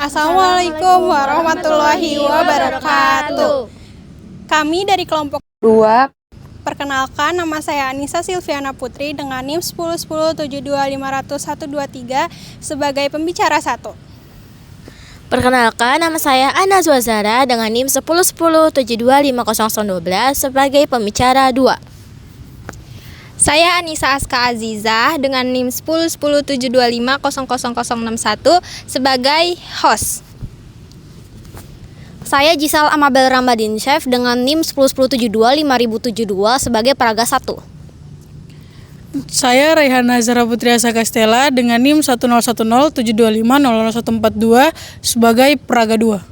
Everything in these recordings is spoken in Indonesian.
Assalamualaikum warahmatullahi wabarakatuh. Kami dari kelompok 2. Perkenalkan, nama saya Anissa Silviana Putri dengan NIM 10107250123 sebagai pembicara 1. Perkenalkan, nama saya Ana Zuazara dengan NIM 10107250012 sebagai pembicara 2. Saya Anissa Aska Azizah dengan NIM 10107250061 sebagai host. Saya Jisal Amabel Ramadin Chef dengan NIM 10107250072 sebagai peraga 1. Saya Raihana Zara Putri Asa Castella dengan NIM 1010725000142 sebagai peraga 2.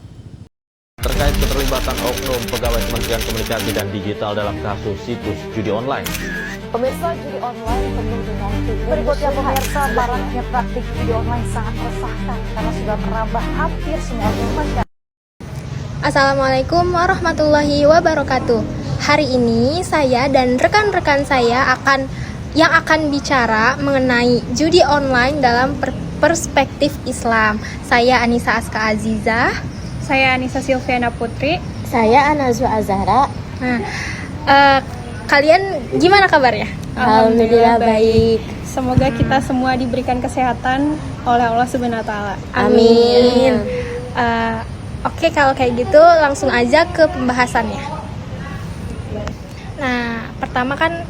Terkait keterlibatan oknum pegawai Kementerian Komunikasi dan Digital dalam kasus situs judi online. Pemirsa, judi online penuh dengan tipu. Berikutnya pemirsa, maraknya praktik judi online sangat meresahkan karena sudah merambah hampir semua masyarakat. Assalamualaikum warahmatullahi wabarakatuh. Hari ini saya dan rekan-rekan saya akan bicara mengenai judi online dalam perspektif Islam. Saya Anissa Aska Azizah. Saya Anissa Silviana Putri. Saya Anazwa Azhara. Kalian gimana kabarnya? Alhamdulillah baik. Semoga kita semua diberikan kesehatan oleh Allah Subhanahu wa taala. Amin. Oke, kalau kayak gitu langsung aja ke pembahasannya. Nah, pertama kan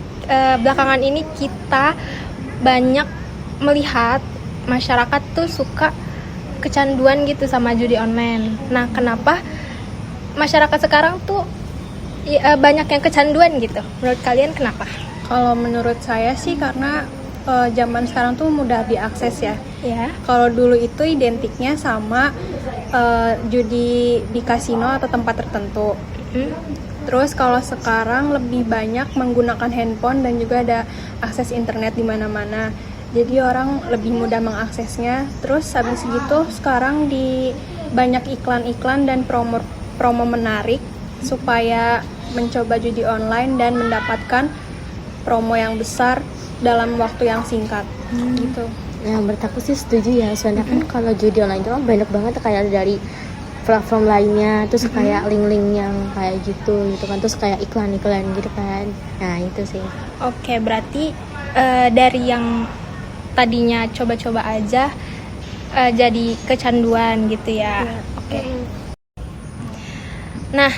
belakangan ini kita banyak melihat masyarakat tuh suka kecanduan gitu sama judi online. Nah, kenapa masyarakat sekarang tuh banyak yang kecanduan gitu? Menurut kalian kenapa? Kalau menurut saya sih karena zaman sekarang tuh mudah diakses ya. Ya. Kalau dulu itu identiknya sama judi di kasino atau tempat tertentu. Terus kalau sekarang lebih banyak menggunakan handphone dan juga ada akses internet di mana-mana. Jadi orang lebih mudah mengaksesnya. Terus habis gitu sekarang di banyak iklan-iklan dan promo menarik supaya mencoba judi online dan mendapatkan promo yang besar dalam waktu yang singkat gitu. Nah, menurut aku sih setuju ya, soalnya kan kalau judi online itu kan banyak banget kayak dari platform lainnya, terus kayak link-link yang kayak gitu kan, terus kayak iklan-iklan gitu kan. Nah, itu sih. Oke, berarti dari yang tadinya coba-coba aja jadi kecanduan gitu ya. Oke. Nah,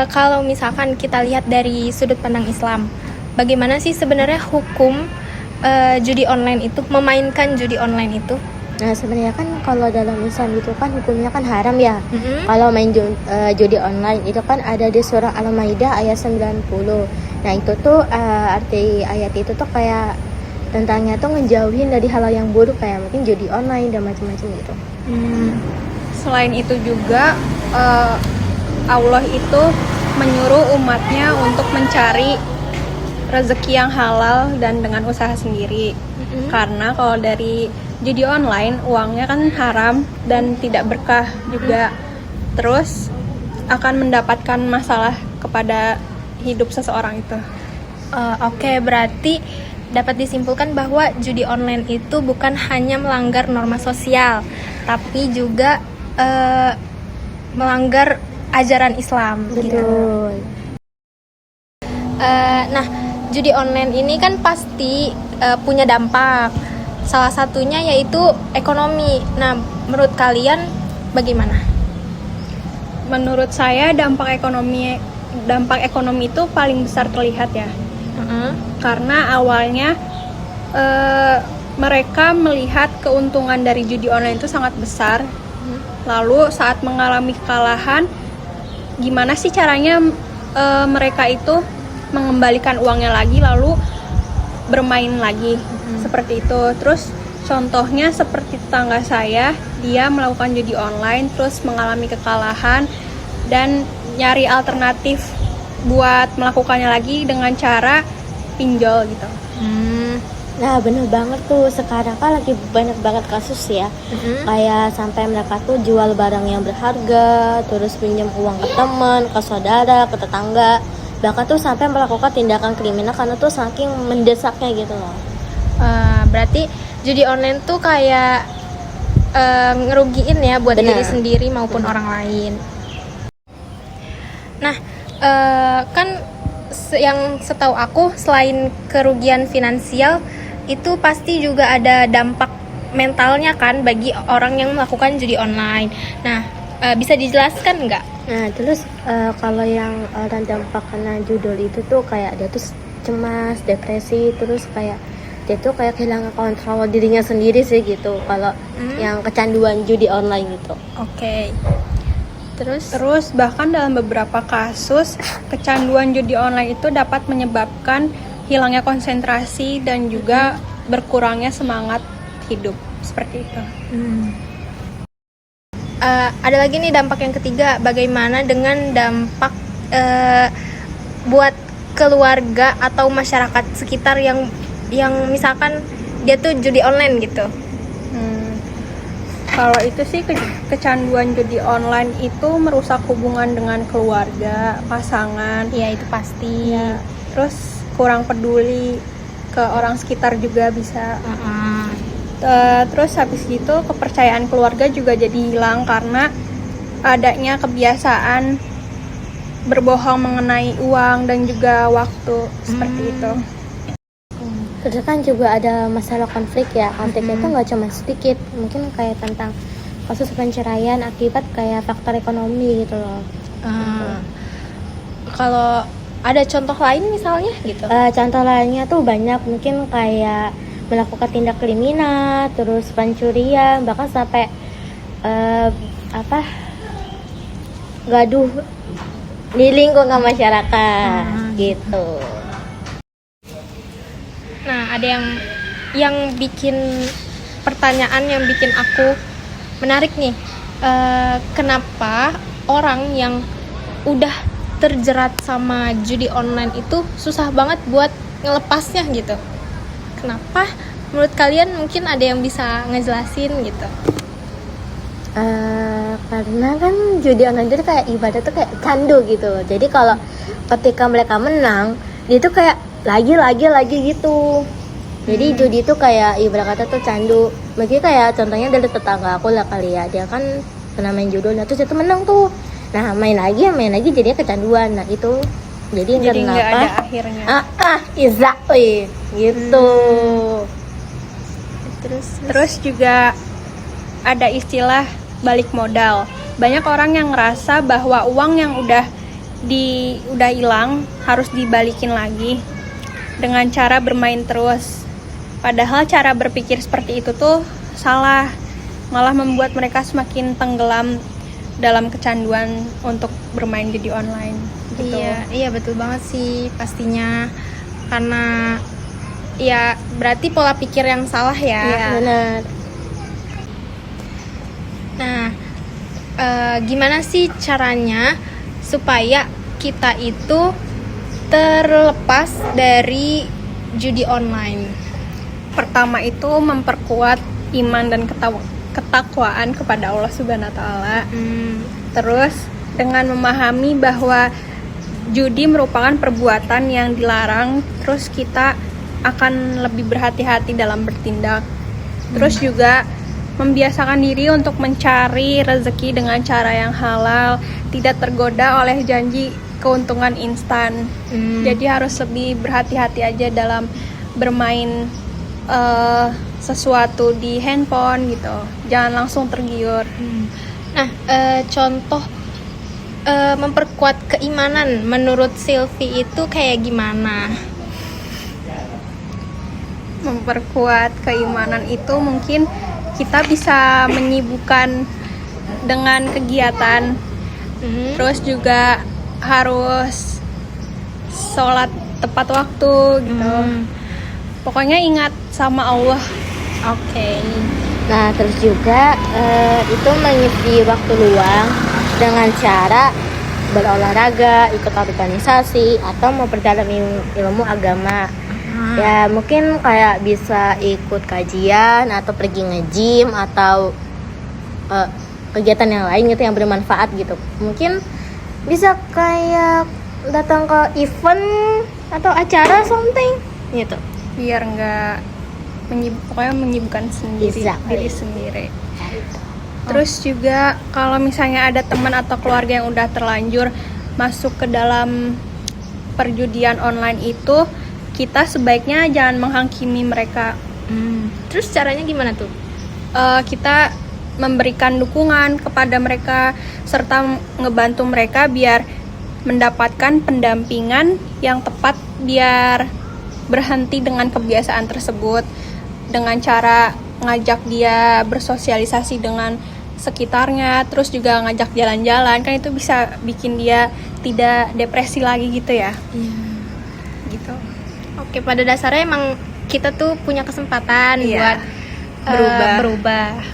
kalau misalkan kita lihat dari sudut pandang Islam, bagaimana sih sebenarnya hukum judi online itu, memainkan judi online itu? Nah, sebenarnya kan kalau dalam Islam itu kan hukumnya kan haram ya. Kalau main judi online itu kan ada di surah Al-Maidah ayat 90. Nah, itu tuh arti ayat itu tuh kayak tentangnya tuh ngejauhin dari hal yang buruk kayak mungkin judi online dan macam-macam gitu. Selain itu juga Allah itu menyuruh umatnya untuk mencari rezeki yang halal dan dengan usaha sendiri. Karena kalau dari judi online uangnya kan haram dan tidak berkah juga. Terus akan mendapatkan masalah kepada hidup seseorang itu. Oke, berarti dapat disimpulkan bahwa judi online itu bukan hanya melanggar norma sosial, tapi juga melanggar ajaran Islam. Betul. Gitu. Nah, judi online ini kan pasti punya dampak. Salah satunya yaitu ekonomi. Nah, menurut kalian bagaimana? Menurut saya dampak ekonomi itu paling besar terlihat ya. Karena awalnya mereka melihat keuntungan dari judi online itu sangat besar. Lalu saat mengalami kekalahan, gimana sih caranya mereka itu mengembalikan uangnya lagi lalu bermain lagi seperti itu. Terus contohnya seperti tetangga saya, dia melakukan judi online terus mengalami kekalahan dan nyari alternatif buat melakukannya lagi dengan cara pinjol gitu. Nah, bener banget tuh, sekarang kan lagi banyak banget kasus ya. Kayak sampai mereka tuh jual barang yang berharga, terus pinjam uang ke teman, ke saudara, ke tetangga, bahkan tuh sampai melakukan tindakan kriminal karena tuh saking mendesaknya gitu loh. Berarti judi online tuh kayak ngerugiin ya buat Benar. diri sendiri maupun orang lain. Nah, kan yang setahu aku selain kerugian finansial itu pasti juga ada dampak mentalnya kan bagi orang yang melakukan judi online. Nah, bisa dijelaskan nggak? Nah, terus kalau yang orang dampak kena judul itu tuh kayak dia tuh cemas, depresi, terus kayak dia tuh kayak kehilangan kontrol dirinya sendiri sih gitu. Kalau yang kecanduan judi online gitu. Oke. Terus bahkan dalam beberapa kasus kecanduan judi online itu dapat menyebabkan hilangnya konsentrasi dan juga berkurangnya semangat hidup seperti itu. Ada lagi nih dampak yang ketiga, bagaimana dengan dampak buat keluarga atau masyarakat sekitar yang misalkan dia tuh judi online gitu. Kalau itu sih kecanduan judi online itu merusak hubungan dengan keluarga, pasangan, Iya, itu pasti. ya, terus kurang peduli ke orang sekitar juga bisa. Terus habis gitu kepercayaan keluarga juga jadi hilang karena adanya kebiasaan berbohong mengenai uang dan juga waktu seperti itu. Terus kan juga ada masalah konflik ya. Konfliknya itu nggak cuma sedikit, mungkin kayak tentang kasus perceraian akibat kayak faktor ekonomi gitu loh. Kalau ada contoh lain misalnya gitu. Contoh lainnya tuh banyak, mungkin kayak melakukan tindak kriminal, terus pencurian, bahkan sampai gaduh di lingkungan masyarakat gitu. Nah, ada yang bikin pertanyaan yang bikin aku menarik nih. Kenapa orang yang udah terjerat sama judi online itu susah banget buat ngelepasnya gitu? Kenapa? Menurut kalian mungkin ada yang bisa ngejelasin gitu? Karena kan judi online itu kayak ibadah tuh kayak candu gitu. Jadi kalau ketika mereka menang, dia tuh kayak lagi gitu. Jadi judi itu kayak ibarat kata tuh candu. Mungkin kayak contohnya dari tetangga aku lah kali ya. Dia kan pernah main judul, nah terus dia tuh menang tuh. Nah main lagi jadinya kecanduan. Nah itu jadi Jadi nggak kenapa? ada akhirnya. Exactly gitu. Terus juga ada istilah balik modal. Banyak orang yang ngerasa bahwa uang yang udah hilang harus dibalikin lagi dengan cara bermain terus. Padahal cara berpikir seperti itu tuh salah, malah membuat mereka semakin tenggelam dalam kecanduan untuk bermain judi online. Gitu. Iya betul banget sih pastinya, karena ya berarti pola pikir yang salah ya. Iya. Benar. Nah, gimana sih caranya supaya kita itu terlepas dari judi online? Pertama itu memperkuat iman dan ketakwaan kepada Allah Subhanahu wa taala. Terus dengan memahami bahwa judi merupakan perbuatan yang dilarang, terus kita akan lebih berhati-hati dalam bertindak. Terus juga membiasakan diri untuk mencari rezeki dengan cara yang halal, tidak tergoda oleh janji keuntungan instan. Jadi harus lebih berhati-hati aja dalam bermain sesuatu di handphone gitu. Jangan langsung tergiur. Nah, contoh memperkuat keimanan menurut Sylvie itu kayak gimana? Memperkuat keimanan itu mungkin kita bisa menyibukkan dengan kegiatan. Terus juga harus sholat tepat waktu gitu. Pokoknya ingat sama Allah. Oke. Nah terus juga itu mengisi waktu luang dengan cara berolahraga, ikut organisasi, atau memperdalam ilmu agama. Ya mungkin kayak bisa ikut kajian atau pergi nge-gym atau kegiatan yang lain gitu yang bermanfaat gitu. Mungkin bisa kayak datang ke event atau acara something gitu. Biar nggak pokoknya menyibukkan sendiri Exactly. diri sendiri. Terus juga kalau misalnya ada teman atau keluarga yang udah terlanjur masuk ke dalam perjudian online itu, kita sebaiknya jangan menghakimi mereka. Terus caranya gimana tuh? Kita memberikan dukungan kepada mereka serta ngebantu mereka biar mendapatkan pendampingan yang tepat biar berhenti dengan kebiasaan tersebut, dengan cara ngajak dia bersosialisasi dengan sekitarnya, terus juga ngajak jalan-jalan, kan itu bisa bikin dia tidak depresi lagi gitu ya. Gitu. Oke, pada dasarnya emang kita tuh punya kesempatan buat berubah.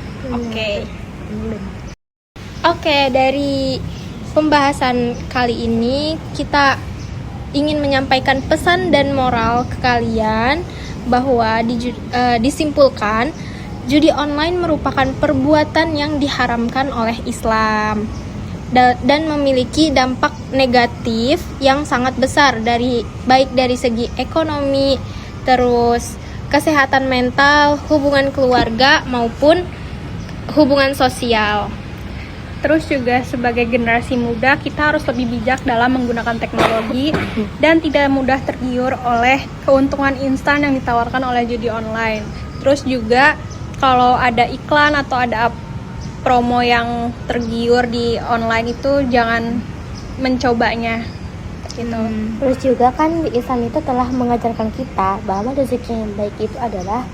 Oke, dari pembahasan kali ini kita ingin menyampaikan pesan dan moral ke kalian bahwa disimpulkan judi online merupakan perbuatan yang diharamkan oleh Islam dan memiliki dampak negatif yang sangat besar baik dari segi ekonomi, terus kesehatan mental, hubungan keluarga maupun hubungan sosial. Terus juga sebagai generasi muda kita harus lebih bijak dalam menggunakan teknologi dan tidak mudah tergiur oleh keuntungan instan yang ditawarkan oleh judi online. Terus juga kalau ada iklan atau ada promo yang tergiur di online itu jangan mencobanya gitu. Terus juga kan Islam itu telah mengajarkan kita bahwa rezeki yang baik itu adalah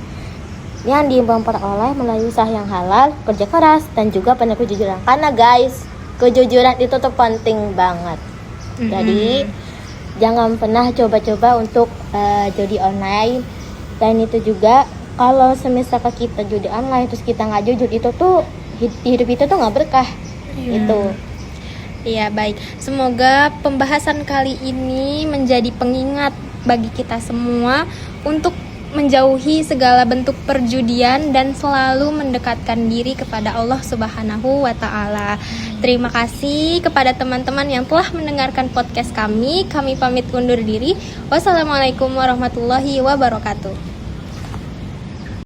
yang diperoleh melalui usaha yang halal, kerja keras, dan juga penuh kejujuran. Karena guys, kejujuran itu tuh penting banget. Jadi jangan pernah coba-coba untuk judi online. Dan itu juga kalau semisal kita judi online terus kita nggak jujur, itu tuh hidup itu tuh nggak berkah. Itu. Iya, baik. Semoga pembahasan kali ini menjadi pengingat bagi kita semua untuk menjauhi segala bentuk perjudian dan selalu mendekatkan diri kepada Allah Subhanahu wa Ta'ala. Terima kasih kepada teman-teman yang telah mendengarkan podcast kami. Kami pamit undur diri. Wassalamualaikum warahmatullahi wabarakatuh.